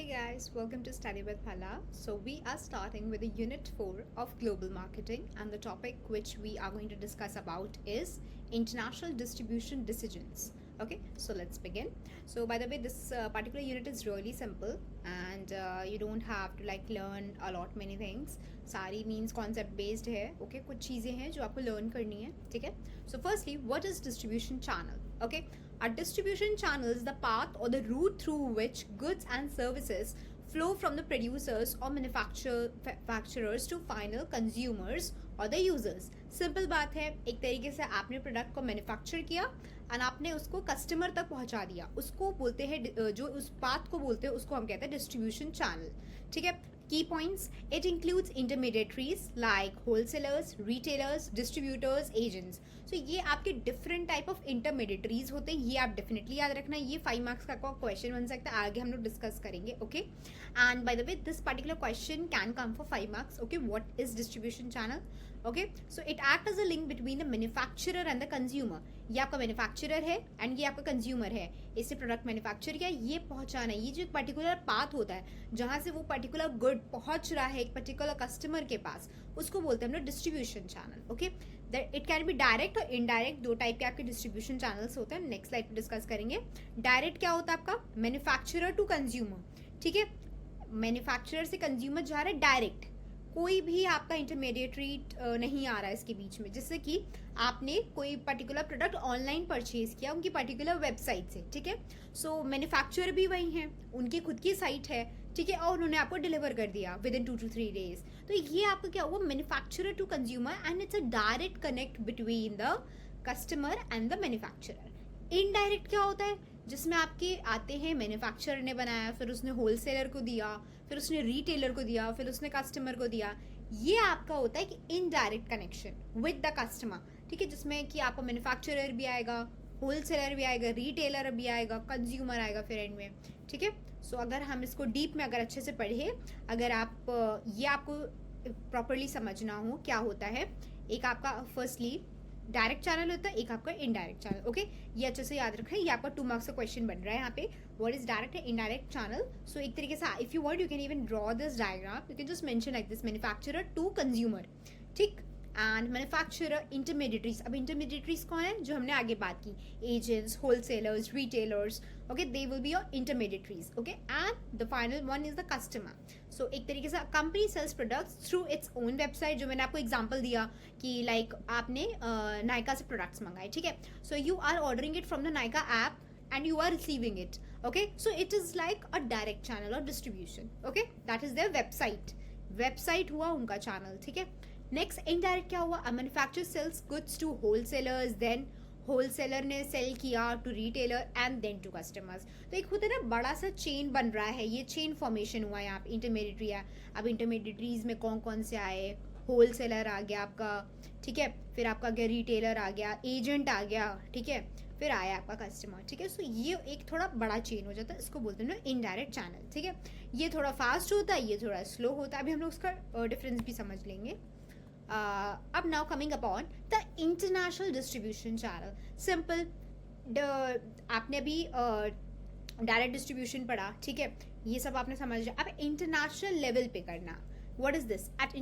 guys, welcome to Study with Phala. So, we are starting with the unit 4 of global marketing, and the topic which we are going to discuss about is international distribution decisions. Okay, so let's begin. So, by the way, this particular unit is really simple, and you don't have to like learn a lot many things. सारी means concept based है. Okay, कुछ चीज़ें हैं जो आपको learn करनी है. ठीक है. So, firstly, what is distribution channel? Okay, a distribution channel is the path or the route through which goods and services flow from the producers or manufacturers to final consumers और the users. Simple बात है, एक तरीके से आपने product को manufacture किया and आपने उसको कस्टमर तक पहुंचा दिया. उसको बोलते हैं, जो उस पाथ को बोलते हैं उसको हम कहते हैं डिस्ट्रीब्यूशन चैनल. ठीक है. Key points: it includes intermediaries like wholesalers, retailers, distributors, agents. So ये आपके different type of intermediaries होते हैं. ये आप definitely याद रखना. ये 5 marks का क्वेश्चन बन सकता है. आगे हम लोग डिस्कस करेंगे. Okay. And by the way, this particular question can come for 5 marks. Okay. What is distribution channel? Okay. So it acts as a link between the manufacturer and the consumer. ये आपका manufacturer है and ये आपका consumer है. इससे product manufacture किया, ये पहुंचाना, ये जो एक पर्टिकुलर पाथ होता है जहां से वो पर्टिकुलर गुड पहुंच रहा है एक पर्टिकुलर कस्टमर के पास, उसको बोलते हैं हम लोग distribution channel. Okay. It can be direct और इनडायरेक्ट. दो टाइप के आपके डिस्ट्रीब्यूशन चैनल्स होते हैं. नेक्स्ट स्लाइड पे डिस्कस करेंगे. डायरेक्ट क्या होता है आपका? Manufacturer to consumer. ठीक है. मैन्युफैक्चरर से कंज्यूमर जा रहा है डायरेक्ट. कोई भी आपका इंटरमीडिएटरी नहीं आ रहा है इसके बीच में. जैसे कि आपने कोई पर्टिकुलर प्रोडक्ट ऑनलाइन परचेज किया उनकी पर्टिकुलर वेबसाइट से. ठीक है. सो मैन्युफैक्चरर भी वही हैं, उनकी खुद की साइट है. ठीक है. और उन्होंने आपको डिलीवर कर दिया विद इन 2 to 3 days. तो ये आपका क्या हुआ? Manufacturer to consumer and it's a direct connect between the customer and the manufacturer. Indirect क्या होता है? जिसमें आपके आते हैं मैन्युफैक्चरर ने बनाया, फिर उसने होलसेलर को दिया, फिर उसने रिटेलर को दिया, फिर उसने कस्टमर को दिया. ये आपका होता है कि indirect connection with the customer. ठीक है. जिसमें कि आपका मैन्युफैक्चरर भी आएगा, होलसेलर भी आएगा, रिटेलर भी आएगा, कंज्यूमर आएगा फिर एंड में. ठीक है. सो अगर हम इसको डीप में अगर अच्छे से पढ़े, अगर आप ये आपको प्रॉपरली समझना हो क्या होता है, एक आपका फर्स्टली डायरेक्ट चैनल होता है, एक आपका इनडायरेक्ट चैनल. ओके. ये अच्छे से याद रखें. ये आपका 2 marks का क्वेश्चन बन रहा है यहाँ पे. What is direct and indirect channel? So एक तरीके से if you want you can even draw this diagram. You can just mention like this: manufacturer to consumer. ठीक. And manufacturer, intermediaries. अब इंटरमीडिएटरीज कौन है? जो हमने आगे बात की, agents, wholesalers, retailers. Okay. They will be your intermediaries. Okay. And the final one is the customer. So एक तरीके से company sells products through its own website. जो मैंने आपको एग्जांपल दिया कि लाइक आपने नायका से प्रोडक्ट्स मंगाए. ठीक है. So you are ordering it from the Nykaa app and you are receiving it. Okay. So it is like a direct channel or distribution. Okay. That is their website हुआ उनका channel. ठीक है. Next indirect क्या हुआ? A manufacturer sells goods to wholesalers, then wholesaler ने sell किया to retailer and then to customers. तो एक होता है ना, बड़ा सा चेन बन रहा है. ये चेन फॉर्मेशन हुआ है यहाँ पे. इंटरमीडिएटरी है. अब इंटरमीडिएटरीज में कौन कौन से आए? होलसेलर आ गया आपका. ठीक है. फिर आपका गया रिटेलर आ गया, एजेंट आ गया. ठीक है. फिर आया आपका कस्टमर. ठीक है. सो ये एक थोड़ा बड़ा चेन हो जाता है. इसको बोलते हैं ना इनडायरेक्ट चैनल. ठीक है. ये थोड़ा फास्ट होता है, ये थोड़ा स्लो होता है. अभी हम लोग उसका डिफरेंस भी समझ लेंगे. अब now coming upon the international distribution channel. Simple. आपने अभी डायरेक्ट डिस्ट्रीब्यूशन पढ़ा. ठीक है. ये सब आपने समझ लिया. अब इंटरनेशनल लेवल पे करना. What is this? An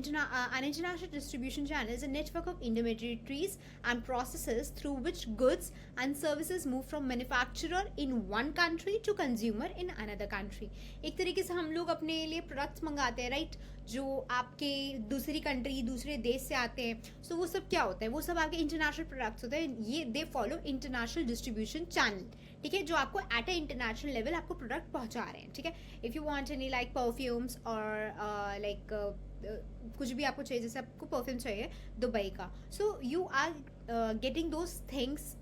international distribution channel is a network of intermediaries and processes through which goods and services move from manufacturer in one country to consumer in another country. एक तरीके से हम लोग अपने लिए products मंगाते हैं, right? जो आपके दूसरी कंट्री, दूसरे देश से आते हैं. सो वो सब क्या होता है? वो सब आपके इंटरनेशनल प्रोडक्ट्स होते हैं. ये they follow international distribution channel. ठीक है. जो आपको एट ए इंटरनेशनल लेवल आपको प्रोडक्ट पहुंचा रहे हैं. ठीक है. If you want any like perfumes और लाइक कुछ भी आपको चाहिए, जैसे आपको परफ्यूम चाहिए दुबई का, so you are getting those things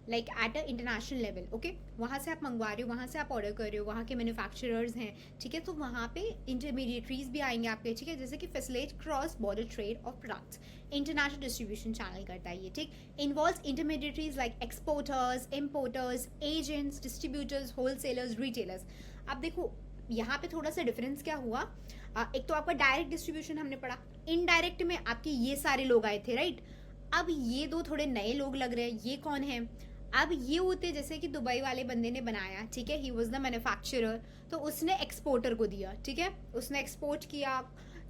like at a international level. Okay. वहाँ से आप मंगवा रहे हो, वहाँ से आप ऑर्डर कर रहे हो, वहाँ के मैन्युफैक्चरर्स हैं. ठीक है. तो वहाँ पे इंटरमीडिएटरीज भी आएंगे आपके. ठीक है. जैसे कि facilitate cross border trade off products. International distribution channel करता है ये. ठीक. Involves intermediaries like exporters, importers, agents, distributors, wholesalers, retailers. अब देखो यहाँ पे थोड़ा सा डिफरेंस क्या हुआ. एक तो आपका डायरेक्ट डिस्ट्रीब्यूशन हमने पढ़ा. इनडायरेक्ट में आपके ये सारे लोग आए थे, राइट? अब ये दो थोड़े नए लोग लग रहे हैं. ये कौन है? अब ये होते जैसे कि दुबई वाले बंदे ने बनाया, ठीक है, ही वॉज द मैन्युफैक्चरर, तो उसने एक्सपोर्टर को दिया, ठीक है, उसने एक्सपोर्ट किया,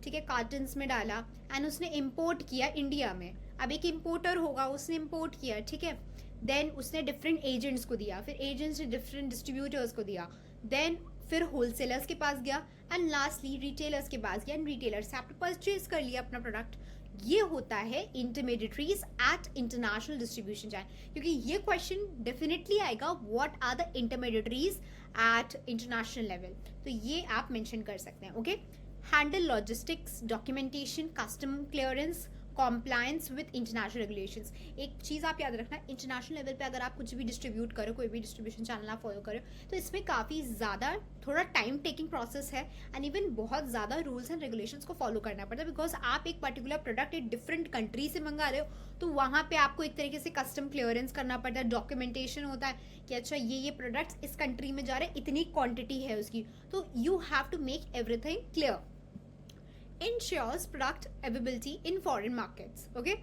ठीक है, कार्टन्स में डाला, एंड उसने इम्पोर्ट किया इंडिया में। अब एक इम्पोर्टर होगा, उसने इम्पोर्ट किया, ठीक है, देन उसने डिफरेंट एजेंट्स को दिया, फिर एजेंट्स ने डिफरेंट डिस्ट्रीब्यूटर्स को दिया, देन फिर होलसेलर्स के पास गया, एंड लास्टली रिटेलर्स के पास गया, एंड रिटेलर्स से आपने परचेज कर लिया अपना प्रोडक्ट। ये होता है intermediaries at international distribution channel, क्योंकि ये क्वेश्चन डेफिनेटली आएगा, what are the intermediaries at international level, तो ये आप मेंशन कर सकते हैं। Okay, handle logistics, documentation, custom clearance, compliance with international regulations. एक चीज़ आप याद रखना, इंटरनेशनल लेवल पे अगर आप कुछ भी डिस्ट्रीब्यूट करो, कोई भी डिस्ट्रीब्यूशन चैनल आप फॉलो करो, तो इसमें काफ़ी ज़्यादा थोड़ा टाइम टेकिंग प्रोसेस है, एंड इवन बहुत ज़्यादा रूल्स एंड रेगुलेशंस को फॉलो करना पड़ता है, बिकॉज आप एक पर्टिकुलर प्रोडक्ट एक डिफरेंट कंट्री से मंगा रहे हो, तो वहाँ पे आपको एक तरीके से कस्टम क्लियरेंस करना पड़ता है, डॉक्यूमेंटेशन होता है कि अच्छा ये प्रोडक्ट्स इस कंट्री में जा रहे हैं, इतनी क्वांटिटी है उसकी, तो you have to make everything clear. Ensures product availability in foreign markets. Okay,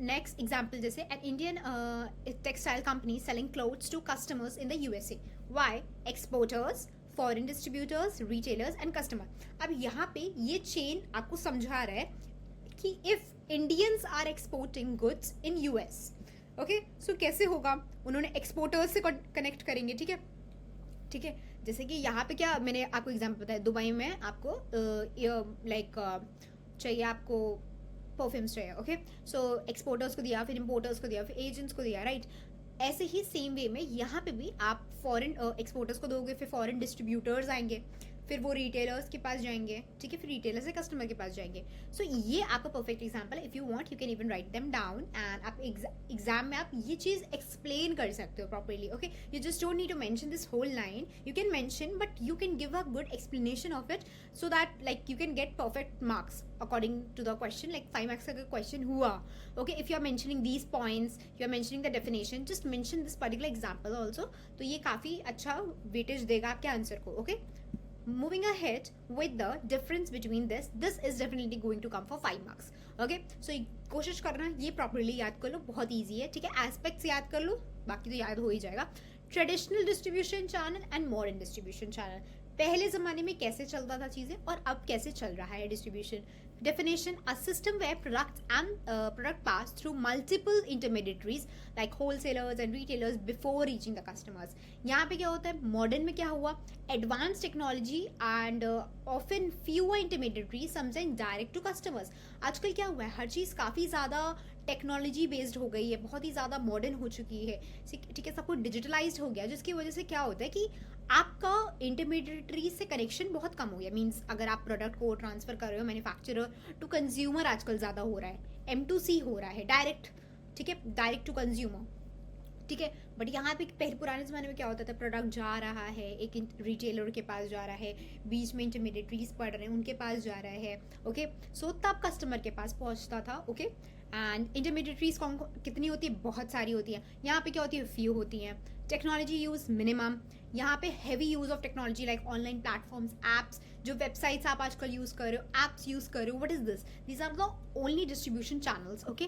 next example, जैसे an Indian textile company selling clothes to customers in the USA. Why? Exporters, foreign distributors, retailers and customer. अब यहाँ पे ये chain आपको समझा रहा है कि if Indians are exporting goods in US, okay, so कैसे होगा, उन्होंने exporters से कनेक्ट करेंगे, ठीक है, ठीक है, जैसे कि यहाँ पे क्या मैंने आपको एग्जांपल बताया, दुबई में आपको लाइक चाहिए, आपको परफ्यूम्स चाहिए, ओके, सो एक्सपोर्टर्स को दिया, फिर इम्पोर्टर्स को दिया, फिर एजेंट्स को दिया, राइट। ऐसे ही सेम वे में यहाँ पे भी आप फॉरेन एक्सपोर्टर्स को दोगे, फिर फॉरेन डिस्ट्रीब्यूटर्स आएंगे, फिर वो रिटेलर्स के पास जाएंगे, ठीक है, फिर रिटेलर से कस्टमर के पास जाएंगे। सो ये आपका परफेक्ट एग्जांपल है। If you want you can even write them down, and आप एग्जाम में आप ये चीज़ एक्सप्लेन कर सकते हो properly. Okay, you just don't need to mention this whole line, you can mention but you can give a good explanation of it, so that like you can get perfect marks according to the question, like 5 marks का question हुआ, okay, if you are mentioning these points, you are mentioning the definition, just mention this particular example also, तो ये काफ़ी अच्छा weightage देगा आपके answer को। Okay, moving ahead with the difference between this is definitely going to come for 5 marks. Okay, so कोशिश करना ये प्रॉपरली याद कर लो, बहुत ईजी है, ठीक है, एस्पेक्ट्स याद कर लो, बाकी तो याद हो ही जाएगा। Traditional distribution channel and modern distribution channel, पहले ज़माने में कैसे चलता था चीज़ें और अब कैसे चल रहा है distribution. Definition: a system where products and product pass through multiple intermediaries like wholesalers and retailers before reaching the customers. यहाँ पे क्या होता है, मॉडर्न में क्या हुआ, advance technology and often fewer intermediaries, sometimes direct to customers. आजकल क्या हुआ है, हर चीज़ काफ़ी ज़्यादा टेक्नोलॉजी बेस्ड हो गई है, बहुत ही ज़्यादा मॉडर्न हो चुकी है, ठीक है, सब कुछ डिजिटलाइज्ड हो गया, जिसकी वजह से क्या होता है कि आपका इंटरमीडिएटरी से कनेक्शन बहुत कम हो गया। मीन्स अगर आप प्रोडक्ट को ट्रांसफर कर रहे हो मैन्युफैक्चरर टू कंज्यूमर, आजकल ज़्यादा हो रहा है, M2C हो रहा है, डायरेक्ट, ठीक है, डायरेक्ट टू कंज्यूमर, ठीक है। बट यहाँ पे पहले पुराने ज़माने में क्या होता था, प्रोडक्ट जा रहा है, एक रिटेलर के पास जा रहा है, बीच में इंटरमीडिएटरीज पड़ रहे हैं, उनके पास जा रहा है, ओके, सो तब कस्टमर के पास पहुँचता था, ओके। एंड इंटरमीडिएटरीज कौन कितनी होती है, बहुत सारी होती है। यहाँ पे क्या होती है, फ्यू होती हैं। टेक्नोलॉजी यूज़ मिनिमम, यहाँ पे heavy use of technology like online platforms, apps, जो वेबसाइट्स आप आजकल यूज़ कर रहे हो, एप्स यूज़ कर रहे हो, what is this, these are the only distribution channels, okay.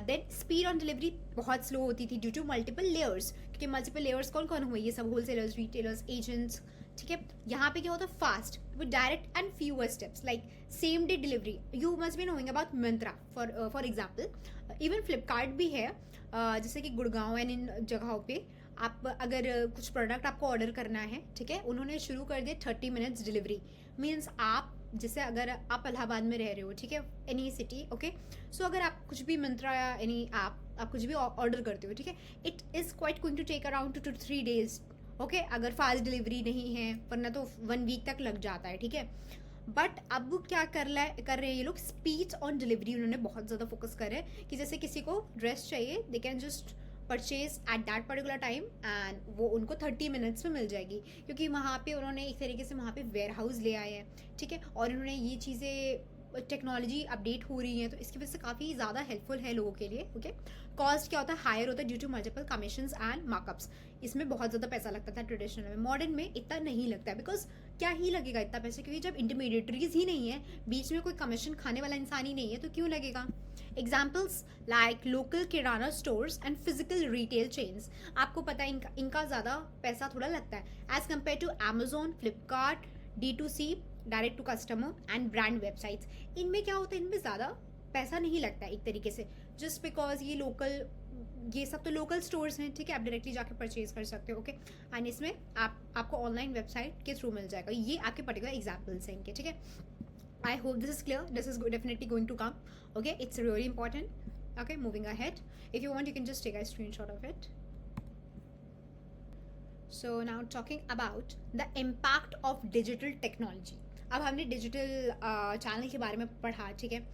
Then speed on delivery बहुत स्लो होती थी ड्यू टू मल्टीपल लेयर्स, क्योंकि मल्टीपल लेयर्स कौन कौन हुए, ये सब होलसेलर्स, रिटेलर्स, एजेंट्स, ठीक है। यहाँ पे क्या होता है, fast with direct and fewer steps, like same day delivery. You must be knowing about Myntra for example, even Flipkart भी है, जैसे कि गुड़गांव एंड इन जगहों पे आप अगर कुछ प्रोडक्ट आपको ऑर्डर करना है, ठीक है, उन्होंने शुरू कर दिया 30 मिनट्स डिलीवरी। मीन्स आप जैसे अगर आप इलाहाबाद में रह रहे हो, ठीक है, एनी सिटी, ओके, सो अगर आप कुछ भी मिंत्रा या एनी ऐप आप कुछ भी ऑर्डर करते हो, ठीक है, it is quite going to take around 2 to 3 days, okay, अगर फास्ट डिलीवरी नहीं है, वरना तो 1 week तक लग जाता है, ठीक है। बट अब क्या कर रहे हैं ये लोग, स्पीड ऑन डिलीवरी उन्होंने बहुत ज़्यादा फोकस कर रहे हैं कि जैसे किसी को ड्रेस चाहिए, they can just purchase at that particular time and वो उनको 30 मिनट्स में मिल जाएगी, क्योंकि वहाँ पे उन्होंने एक तरीके से वहाँ पे वेयर हाउस ले आए हैं, ठीक है, और इन्होंने ये चीज़ें टेक्नोलॉजी अपडेट हो रही है, तो इसकी वजह से काफ़ी ज़्यादा हेल्पफुल है लोगों के लिए, ओके। कॉस्ट क्या होता है, हायर होता है due to multiple commissions and markups. इसमें बहुत ज़्यादा पैसा लगता था ट्रेडिशनल में, मॉडर्न में इतना नहीं लगता है, बिकॉज क्या ही लगेगा इतना पैसा, क्योंकि जब इंटरमीडिएटरीज ही नहीं है, बीच में कोई कमीशन खाने वाला इंसान ही नहीं है, तो क्यों लगेगा। Examples like local kirana stores and physical retail chains. आपको पता है इनका ज़्यादा पैसा थोड़ा लगता है as compare to Amazon, Flipkart, D2C, direct to customer and brand websites. इनमें क्या होता है, इनमें ज़्यादा पैसा नहीं लगता है एक तरीके से, जस्ट बिकॉज ये सब तो लोकल स्टोर्स हैं, ठीक है, आप डायरेक्टली जाके परचेज कर सकते हो, ओके। एंड इसमें आपको ऑनलाइन वेबसाइट के थ्रू मिल जाएगा। ये आपके पर्टिकुलर एग्जाम्पल्स हैं इनके, ठीक है। I hope this is clear. This is definitely going to come. Okay, it's really important. Okay, moving ahead. If you want, you can just take a screenshot of it. So now talking about the impact of digital technology. अब हमने digital channel के बारे में पढ़ा, ठीक है,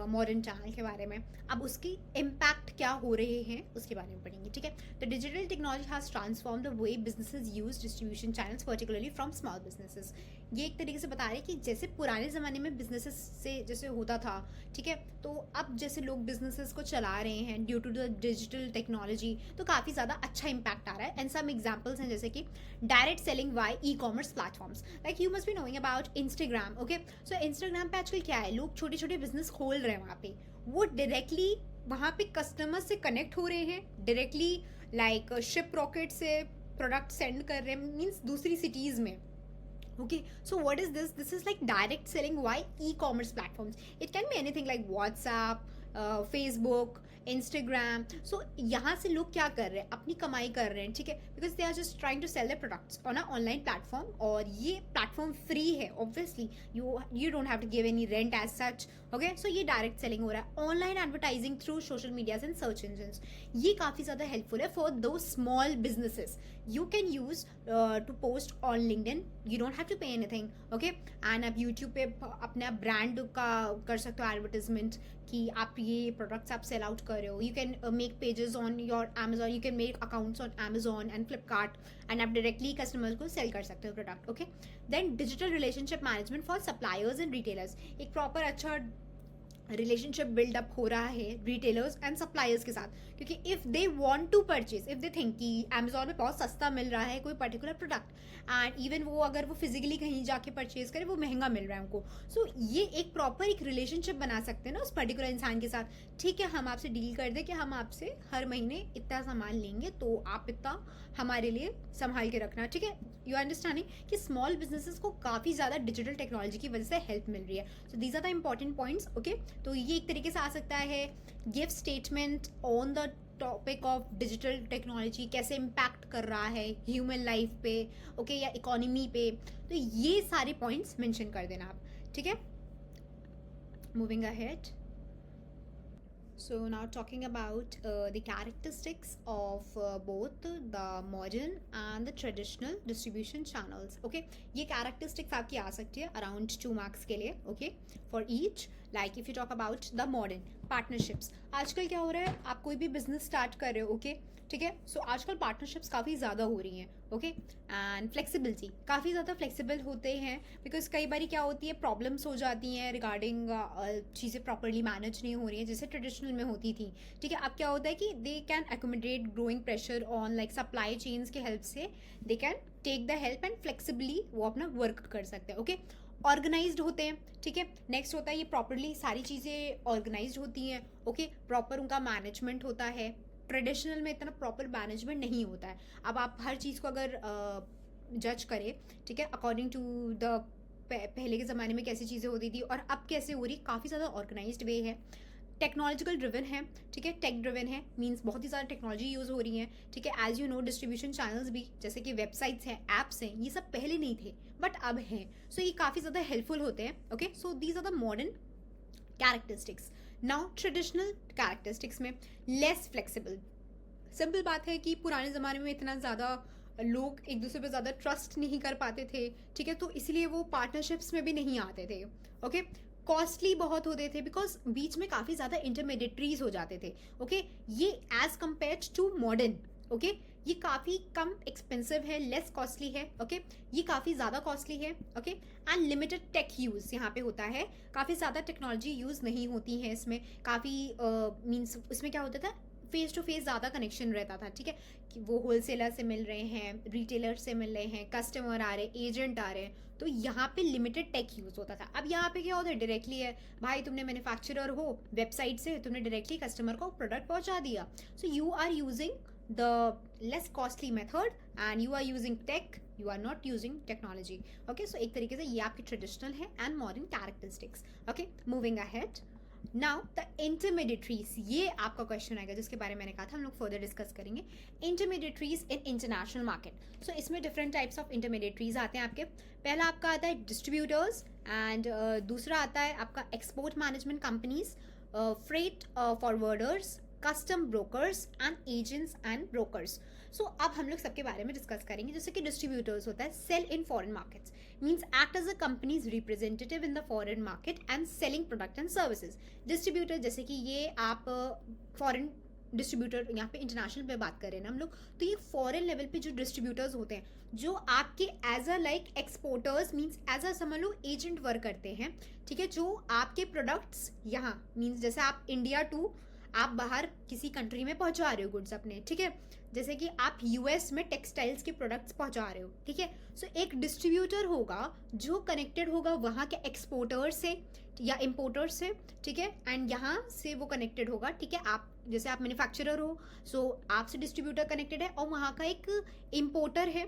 modern channel के बारे में। अब उसकी इम्पैक्ट क्या हो रहे हैं उसके बारे में पढ़ेंगे, ठीक है। तो digital technology has transform the way businesses use distribution channels particularly from small businesses. ये एक तरीके से बता रहे हैं कि जैसे पुराने ज़माने में बिजनेसेस से जैसे होता था, ठीक है, तो अब जैसे लोग बिजनेसेस को चला रहे हैं due to the digital technology, तो काफ़ी ज़्यादा अच्छा इम्पैक्ट आ रहा है। एंड सम एग्जाम्पल्स हैं जैसे कि direct selling via e commerce platforms, like you must be knowing about Instagram, okay. So Instagram पे आजकल क्या है, लोग छोटे छोटे बिजनेस खोल रहे हैं वहाँ पे, वो डायरेक्टली वहाँ पे कस्टमर से कनेक्ट हो रहे हैं, डायरेक्टली लाइक शिप रॉकेट से प्रोडक्ट सेंड कर रहे हैं, मीन्स दूसरी सिटीज़ में। Okay, so what is this? This is like direct selling via e-commerce platforms. It can be anything like WhatsApp, Facebook, Instagram. So यहाँ से लोग क्या कर रहे हैं, अपनी कमाई कर रहे हैं, ठीक है, because they are just trying to sell their products on an online platform, और ये प्लेटफॉर्म फ्री है, obviously you don't have to give any rent as such, okay? So ये डायरेक्ट सेलिंग हो रहा है। Online advertising through social medias and search engines, ये काफ़ी ज़्यादा हेल्पफुल है for the small businesses. You can use to post on LinkedIn. You don't have to pay anything, okay? And आप YouTube पे अपना ब्रांड का कर सकते हो एडवर्टाइजमेंट कि आप ये प्रोडक्ट्स आप सेल आउट कर रहे हो। You can make pages on your Amazon. You can make accounts on Amazon and Flipkart, and आप डायरेक्टली कस्टमर्स को सेल कर सकते हो product, okay. Then digital relationship management for suppliers and retailers, एक proper अच्छा रिलेशनशिप बिल्डअप हो रहा है रिटेलर्स एंड सप्लायर्स के साथ, क्योंकि if they want to purchase, if they think कि अमेजोन में बहुत सस्ता मिल रहा है कोई पर्टिकुलर प्रोडक्ट, एंड इवन वो अगर वो फिजिकली कहीं जाके परचेज करे वो महंगा मिल रहा है उनको, सो ये एक प्रॉपर एक रिलेशनशिप बना सकते हैं ना उस पर्टिकुलर इंसान के साथ। ठीक है, हम आपसे डील कर दें कि हम आपसे हर महीने इतना सामान लेंगे, तो आप इतना हमारे लिए संभाल के रखना, ठीक है। यू अंडरस्टैंडिंग कि स्मॉल बिजनेसेस को काफ़ी ज़्यादा डिजिटल टेक्नोलॉजी की वजह से हेल्प मिल रही है। So these are the important points, okay. तो ये एक तरीके से आ सकता है give statement on the topic of digital technology, कैसे इम्पैक्ट कर रहा है ह्यूमन लाइफ पे, ओके, या इकोनॉमी पे। तो ये सारे पॉइंट्स मेंशन कर देना आप, ठीक है। Moving ahead, so now talking about the characteristics of both the modern and the traditional distribution channels, okay। ये characteristics आपकी आ सकती है around 2 marks के लिए, okay, for each। like if you talk about the modern partnerships, आजकल क्या हो रहा है, आप कोई भी business start कर रहे हो, okay, ठीक है। सो आजकल पार्टनरशिप्स काफ़ी ज़्यादा हो रही हैं, ओके। एंड फ्लेक्सिबिलिटी, काफ़ी ज़्यादा फ्लेक्सिबल होते हैं, बिकॉज कई बार क्या होती है, प्रॉब्लम्स हो जाती हैं रिगार्डिंग चीज़ें प्रॉपरली मैनेज नहीं हो रही हैं जैसे ट्रेडिशनल में होती थी, ठीक है। अब क्या होता है कि they can accommodate growing pressure on like supply chains के हेल्प से they can take the help and flexibly वो अपना वर्क कर सकते हैं, ओके। ऑर्गेनाइज्ड होते हैं, ठीक है। नेक्स्ट होता है ये प्रॉपरली सारी चीज़ें ऑर्गेनाइज्ड होती हैं, ओके, प्रॉपर उनका मैनेजमेंट होता है। ट्रेडिशनल में इतना प्रॉपर मैनेजमेंट नहीं होता है। अब आप हर चीज़ को अगर जज करें, ठीक है, अकॉर्डिंग टू द पहले के ज़माने में कैसी चीज़ें होती थी और अब कैसे हो रही, काफ़ी ज़्यादा ऑर्गेनाइज्ड वे है। टेक्नोलॉजिकल ड्रिवन है, ठीक है, टेक ड्रिवन है, मींस बहुत ही ज़्यादा टेक्नोलॉजी यूज़ हो रही है, ठीक है। As you know distribution channels भी जैसे कि वेबसाइट्स हैं, ऐप्स हैं, ये सब पहले नहीं थे बट अब हैं, सो ये काफ़ी ज़्यादा हेल्पफुल होते हैं, okay. So these are the modern characteristics. Now traditional characteristics में लेस फ्लेक्सिबल, सिंपल बात है कि पुराने ज़माने में इतना ज़्यादा लोग एक दूसरे पे ज़्यादा ट्रस्ट नहीं कर पाते थे, ठीक है, तो इसलिए वो पार्टनरशिप्स में भी नहीं आते थे, ओके। कॉस्टली बहुत होते थे बिकॉज बीच में काफ़ी ज़्यादा इंटरमीडिएटरीज हो जाते थे, ओके। ये as compare to modern, okay, ये काफ़ी कम एक्सपेंसिव है, लेस कॉस्टली है, ओके। ये काफ़ी ज़्यादा कॉस्टली है, okay. And limited tech use यहाँ पे होता है, काफ़ी ज़्यादा टेक्नोलॉजी यूज़ नहीं होती है इसमें, काफ़ी मीन्स इसमें क्या होता था, फेस टू फेस ज़्यादा कनेक्शन रहता था, ठीक है, कि वो होलसेलर से मिल रहे हैं, रिटेलर से मिल रहे हैं, कस्टमर आ रहे हैं, एजेंट आ रहे हैं, तो यहाँ पे लिमिटेड टेक यूज़ होता था। अब यहाँ पे क्या होता है, डायरेक्टली है भाई, तुमने मैन्युफैक्चरर हो, वेबसाइट से तुमने डायरेक्टली कस्टमर को प्रोडक्ट पहुँचा दिया। So you are using the less costly method and you are using tech, you are not using technology. Okay, so एक तरीके से ये आपकी ट्रेडिशनल है and modern characteristics. Okay, moving ahead. Now the intermediaries, ये आपका क्वेश्चन आएगा जिसके बारे में मैंने कहा था हम लोग फर्दर डिस्कस करेंगे. Intermediaries in international market. So इसमें डिफरेंट टाइप्स ऑफ इंटरमीडिएटरीज आते हैं आपके. पहला आपका आता है डिस्ट्रीब्यूटर्स एंड दूसरा आता है आपका export management companies, freight forwarders, custom brokers and agents and brokers. So अब हम लोग सबके बारे में डिस्कस करेंगे. जैसे कि डिस्ट्रीब्यूटर्स होता है sell in foreign markets, means act as a company's representative in the foreign market and selling product and services. Distributor जैसे कि ये आप फॉरेन डिस्ट्रीब्यूटर, यहाँ पे इंटरनेशनल पे बात कर रहे हैं ना हम लोग, तो ये फॉरेन लेवल पे जो डिस्ट्रीब्यूटर्स होते हैं जो आपके as a like exporters, means as a समझ लो एजेंट वर्क करते हैं, ठीक है, जो आपके प्रोडक्ट्स यहाँ मीन्स जैसे आप इंडिया टू आप बाहर किसी कंट्री में पहुंचा रहे हो गुड्स अपने, ठीक है, जैसे कि आप यूएस में टेक्सटाइल्स के प्रोडक्ट्स पहुंचा रहे हो, ठीक है. सो एक डिस्ट्रीब्यूटर होगा जो कनेक्टेड होगा वहाँ के एक्सपोर्टर से या इम्पोर्टर से, ठीक है, एंड यहाँ से वो कनेक्टेड होगा, ठीक है. आप जैसे आप मैन्युफैक्चरर हो, सो आपसे डिस्ट्रीब्यूटर कनेक्टेड है, और वहाँ का एक इम्पोर्टर है,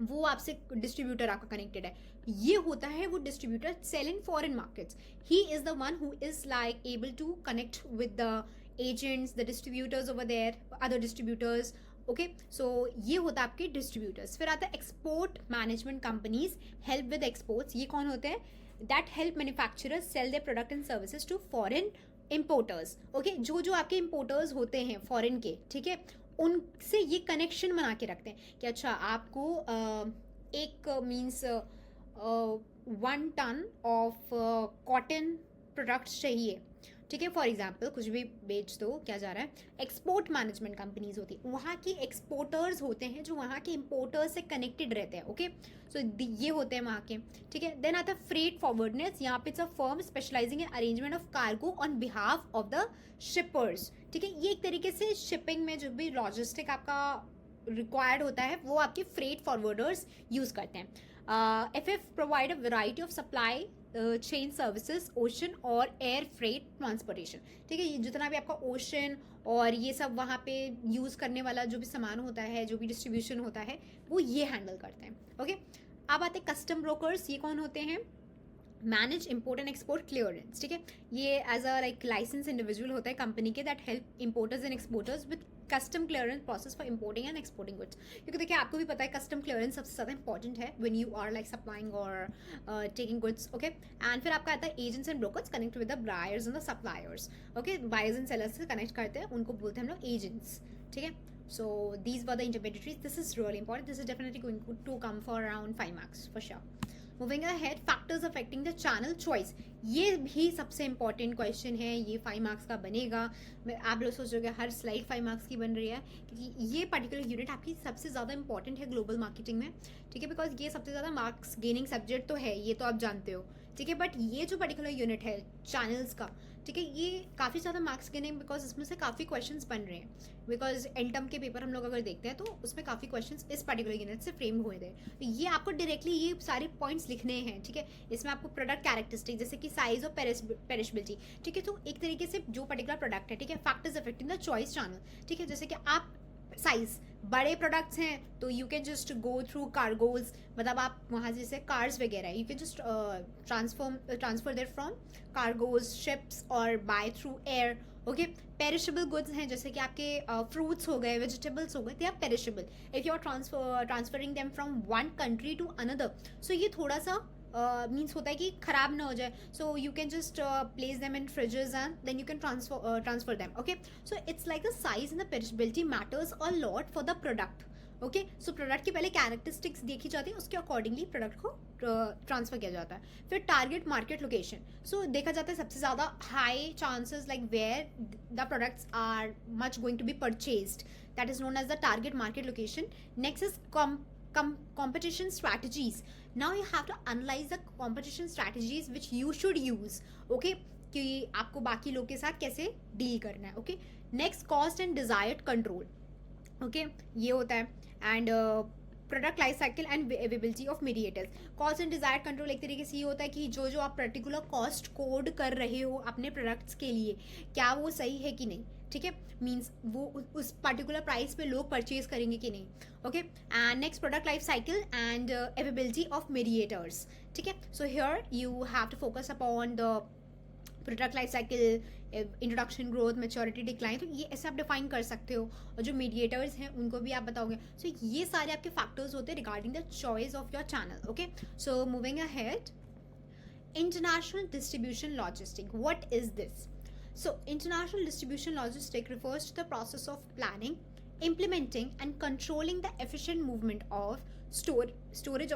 वो आपसे डिस्ट्रीब्यूटर आपका कनेक्टेड है. ये होता है वो distributor sell in foreign markets. He is the one who is like able to connect with the agents, the distributors over there, other distributors. Okay, so ये होता है आपके डिस्ट्रीब्यूटर्स. फिर आता है export management companies, help with exports. ये कौन होते हैं? That help manufacturers sell their product and services to foreign importers. Okay, जो आपके इम्पोर्टर्स होते हैं फॉरेन के, ठीक है, उनसे ये कनेक्शन बना के रखते हैं कि अच्छा आपको एक means 1 ton of cotton products चाहिए, ठीक है, फॉर एग्जाम्पल कुछ भी बेच दो, क्या जा रहा है, एक्सपोर्ट मैनेजमेंट कंपनीज होती है, वहाँ की एक्सपोर्टर्स होते हैं जो वहाँ के इम्पोर्टर्स से कनेक्टेड रहते हैं. ओके, सो ये होते हैं वहाँ के, ठीक है. देन आता है फ्रेट फॉरवर्डनेस. यहाँ पे it's a firm specialising in arrangement of cargo on behalf of the shippers, ठीक है. ये एक तरीके से शिपिंग में जो भी लॉजिस्टिक आपका रिक्वायर्ड होता है वो आपके फ्रेट फॉरवर्डर्स यूज़ करते हैं. FF provide a variety of supply chain services, ocean और एयर फ्रेट ट्रांसपोर्टेशन, ठीक है. ये जितना भी आपका ओशन और ये सब वहाँ पे यूज़ करने वाला जो भी सामान होता है, जो भी डिस्ट्रीब्यूशन होता है, वो ये हैंडल करते हैं. ओके, अब आते हैं कस्टम ब्रोकर्स. ये कौन होते हैं? Manage import and export clearance, ठीक है. ये as a like license individual होता है कंपनी के, that help importers and exporters with custom clearance process for importing and exporting goods. क्योंकि देखिए आपको भी पता है कस्टम क्लियरेंस सबसे ज़्यादा इंपॉर्टेंट है when you are like supplying और टेकिंग गुड्स. ओके, एंड फिर आपका आता है agents and brokers connect with the buyers and the suppliers. Okay, buyers and sellers से कनेक्ट करते हैं, उनको बोलते हैं हम लोग एजेंट्स, ठीक है. So these were the intermediaries. This is really important. This is definitely going to come for around 5 marks for sure. Moving ahead, factors affecting the channel choice. ये भी सबसे इंपॉर्टेंट क्वेश्चन है, ये 5 मार्क्स का बनेगा. आप लोग सोचोगे हर स्लाइड 5 मार्क्स की बन रही है, क्योंकि ये पर्टिकुलर यूनिट आपकी सबसे ज़्यादा इंपॉर्टेंट है ग्लोबल मार्केटिंग में, ठीक है, बिकॉज ये सबसे ज़्यादा मार्क्स गेनिंग सब्जेक्ट तो है, ये तो आप जानते हो, ठीक है. बट ये जो पर्टिकुलर यूनिट है चैनल्स का, ठीक है, ये काफ़ी ज़्यादा मार्क्स गेनिंग, बिकॉज इसमें से काफ़ी क्वेश्चंस बन रहे हैं. बिकॉज एंटम के पेपर हम लोग अगर देखते हैं तो उसमें काफ़ी क्वेश्चंस इस पर्टिकुलर यूनिट से फ्रेम हुए थे. तो ये आपको डायरेक्टली ये सारे पॉइंट्स लिखने हैं, ठीक है. इसमें आपको प्रोडक्ट कैरेक्टरिस्टिक जैसे कि साइज और पेरिशबिलिटी, ठीक है, तो एक तरीके से जो पर्टिकुलर प्रोडक्ट है, ठीक है, factors affecting the choice channel, ठीक है. जैसे कि आप साइज, बड़े प्रोडक्ट्स हैं तो you can just go through cargoes, मतलब आप वहाँ जैसे कार्स वगैरह you can just transfer there from cargoes, ships और by through air. Okay, perishable goods हैं जैसे कि आपके फ्रूट्स हो गए, वेजिटेबल्स हो गए, they are perishable. If you are transferring them from one country to another, so ये थोड़ा सा मीन्स होता है कि खराब ना हो जाए. So you can just place them in fridges and then you can transfer them. Okay, so it's like the size and the perishability matters a lot for the product. Okay, so product की पहले characteristics देखी जाती है, उसके accordingly product को transfer किया जाता है. फिर टारगेट मार्केट लोकेशन, सो देखा जाता है सबसे ज़्यादा high chances like where the products are much going to be purchased, that is known as the target market location. Next is competition strategies. Now you have to analyze the competition strategies which you should use. Okay, कि आपको बाकी लोग के साथ कैसे deal करना है. Okay, next cost and desired control. Okay, ये होता है. And product life cycle and availability of mediators. Cost and desired control एक तरीके से ये होता है कि जो जो आप पर्टिकुलर कॉस्ट कोड कर रहे हो अपने प्रोडक्ट्स के लिए, क्या वो सही है कि नहीं. ठीक है, मीन्स वो उस पर्टिकुलर प्राइस पे लोग परचेज करेंगे कि नहीं. Okay, and next product life cycle and availability of mediators. ठीक है, so here you have to focus upon the product life cycle, introduction, growth, maturity, decline. तो ये ऐसे आप डिफाइन कर सकते हो. और जो मीडिएटर्स हैं उनको भी आप बताओगे. सो ये सारे आपके फैक्टर्स होते हैं regarding the choice of your channel. Okay, so moving ahead, international distribution logistic. What is this? So international distribution logistic refers to the process of planning, implementing and controlling the efficient movement of storage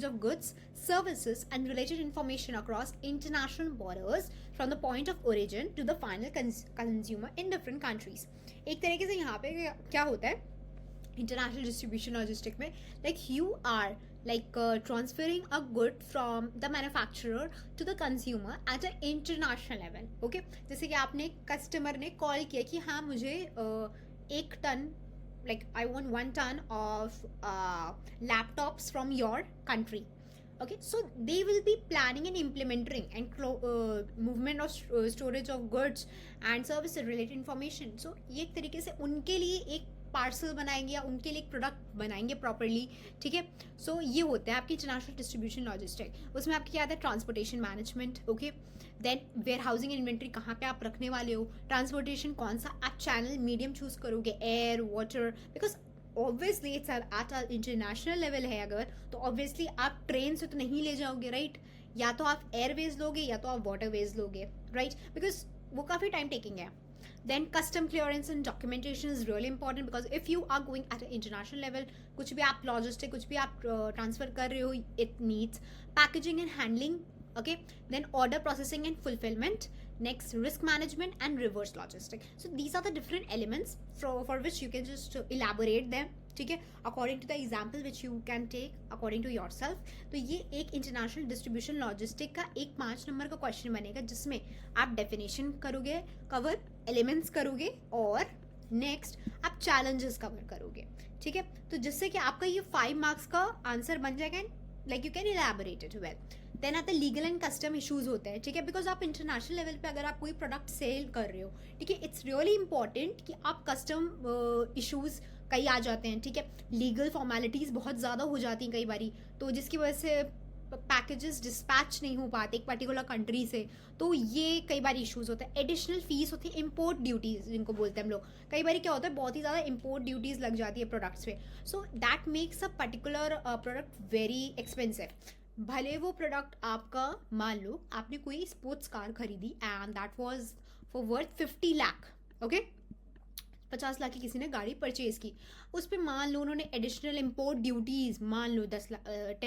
of goods, services and related information across international borders from the point of origin to the final consumer in different countries. एक तरीके से यहाँ पे क्या होता है international distribution logistic में, like you are like transferring a good from the manufacturer to the consumer at an international level. Okay, जैसे कि आपने कस्टमर ने कॉल किया कि हाँ मुझे एक ton, like I want 1 ton of laptops from your country. Okay, so they will be planning and implementing and movement of storage of goods and services related information. So ये एक तरीके से उनके लिए एक पार्सल बनाएंगे या उनके लिए एक प्रोडक्ट बनाएंगे प्रॉपरली. ठीक है, सो ये होता है आपकी इंटरनेशनल डिस्ट्रीब्यूशन लॉजिस्टिक. उसमें आपकी क्या आता है, transportation management. Okay, then warehousing and inventory कहाँ पे आप रखने वाले हो, ट्रांसपोर्टेशन कौन सा आप चैनल मीडियम चूज करोगे, air, water, because obviously it's eight a international level है अगर, तो ऑब्वियसली आप ट्रेन से तो नहीं ले जाओगे, राइट. या तो आप एयरवेज लोगे या तो आप वाटरवेज लोगे, राइट, बिकॉज वो काफ़ी टाइम टेकिंग है. Then custom clearance and documentation is really important because if you are going at an international level, कुछ भी आप logistic, कुछ भी आप transfer कर रहे हो, it needs packaging and handling. Okay, then order processing and fulfillment. Next, risk management and reverse logistic. So these are the different elements for which you can just elaborate them. ठीक है, according to the example which you can take according to yourself. तो ये एक international distribution logistic का एक 5 number का question बनेगा जिसमें आप डेफिनेशन करोगे, कवर एलिमेंट्स करोगे और नेक्स्ट आप चैलेंजेस कवर करोगे. ठीक है, तो जिससे कि आपका ये 5 मार्क्स का आंसर बन जाएगा and like you can elaborate it well. Then आते लीगल एंड कस्टम इशूज होते हैं. ठीक है, बिकॉज आप इंटरनेशनल लेवल पे अगर आप कोई प्रोडक्ट सेल कर रहे हो, ठीक है, इट्स रियली इंपॉर्टेंट कि आप कस्टम इशूज कई आ जाते हैं. ठीक है, लीगल फॉर्मेलिटीज़ बहुत ज़्यादा हो जाती हैं कई बारी, तो जिसकी वजह से पैकेजेस डिस्पैच नहीं हो पाते एक पर्टिकुलर कंट्री से, तो ये कई बार इश्यूज होते हैं. एडिशनल फीस होती है, इम्पोर्ट ड्यूटीज जिनको बोलते हैं हम लोग. कई बार क्या होता है बहुत ही ज़्यादा इम्पोर्ट ड्यूटीज लग जाती है प्रोडक्ट्स पे, so that makes a particular product very expensive. भले वो प्रोडक्ट आपका, मान लो आपने कोई स्पोर्ट्स कार खरीदी and that was for worth 50 lakh. Okay, 50 lakh की किसी ने गाड़ी परचेज की, उस पर मान लो उन्होंने एडिशनल इम्पोर्ट ड्यूटीज़ मान लो 10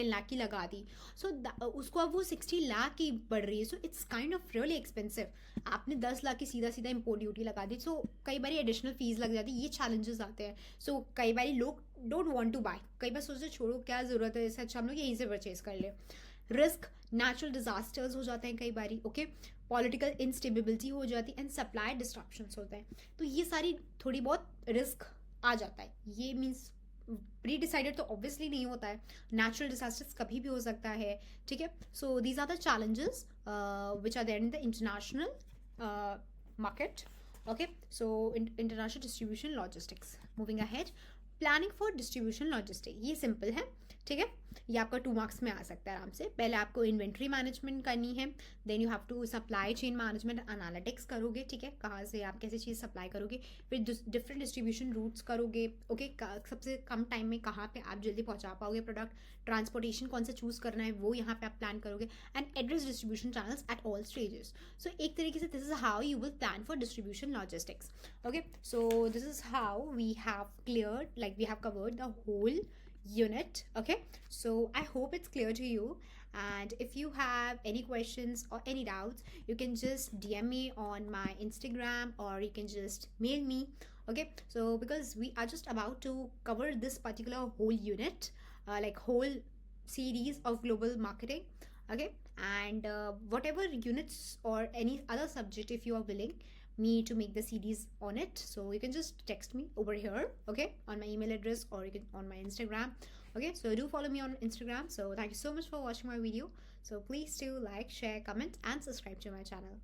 लाख की लगा दी. सो उसको अब वो 60 लाख की पड़ रही है. So it's kind of really expensive. आपने 10 लाख की सीधा सीधा इम्पोर्ट ड्यूटी लगा दी, सो कई बार एडिशनल फीस लग जाती है. ये चैलेंजेस आते हैं. सो कई बार लोग डोंट वांट टू बाय, कई बार सोचते छोड़ो क्या ज़रूरत है, इससे अच्छा हम लोग यहीं से परचेज कर ले. रिस्क, नेचुरल डिजास्टर्स हो जाते हैं कई बारी. ओके, पॉलिटिकल इंस्टेबिलिटी हो जाती है एंड सप्लाई डिस्ट्रप्शंस होते हैं. तो ये सारी थोड़ी बहुत रिस्क आ जाता है. ये मीन्स प्री डिसाइडेड तो ऑब्वियसली नहीं होता है, नेचुरल डिजास्टर्स कभी भी हो सकता है. ठीक है, so these are the challenges which are there in the international market. Okay, so international distribution logistics. Moving ahead, planning for distribution logistic. ये सिंपल है. ठीक है, ये आपका 2 मार्क्स में आ सकता है आराम से. पहले आपको इन्वेंट्री मैनेजमेंट करनी है, then you have to supply chain management analytics करोगे. ठीक है, कहाँ से आप कैसे चीज़ सप्लाई करोगे, फिर डिफरेंट डिस्ट्रीब्यूशन रूट्स करोगे. ओके, सबसे कम टाइम में कहाँ पे आप जल्दी पहुँचा पाओगे प्रोडक्ट, ट्रांसपोर्टेशन कौन सा चूज़ करना है वो यहाँ पे आप प्लान करोगे, and address distribution channels at all stages. So एक तरीके से this is how you will plan for distribution logistics. Okay, so this is how we have cleared, like we have covered the whole unit. Okay, so I hope it's clear to you, and if you have any questions or any doubts, you can just DM me on my Instagram or you can just mail me. Okay, so because we are just about to cover this particular whole unit, like whole series of global marketing. Okay, and whatever units or any other subject, if you are willing me to make the CDs on it, so you can just text me over here, okay, on my email address, or you can on my Instagram. Okay, so do follow me on Instagram. So thank you so much for watching my video. So please do like, share, comment, and subscribe to my channel.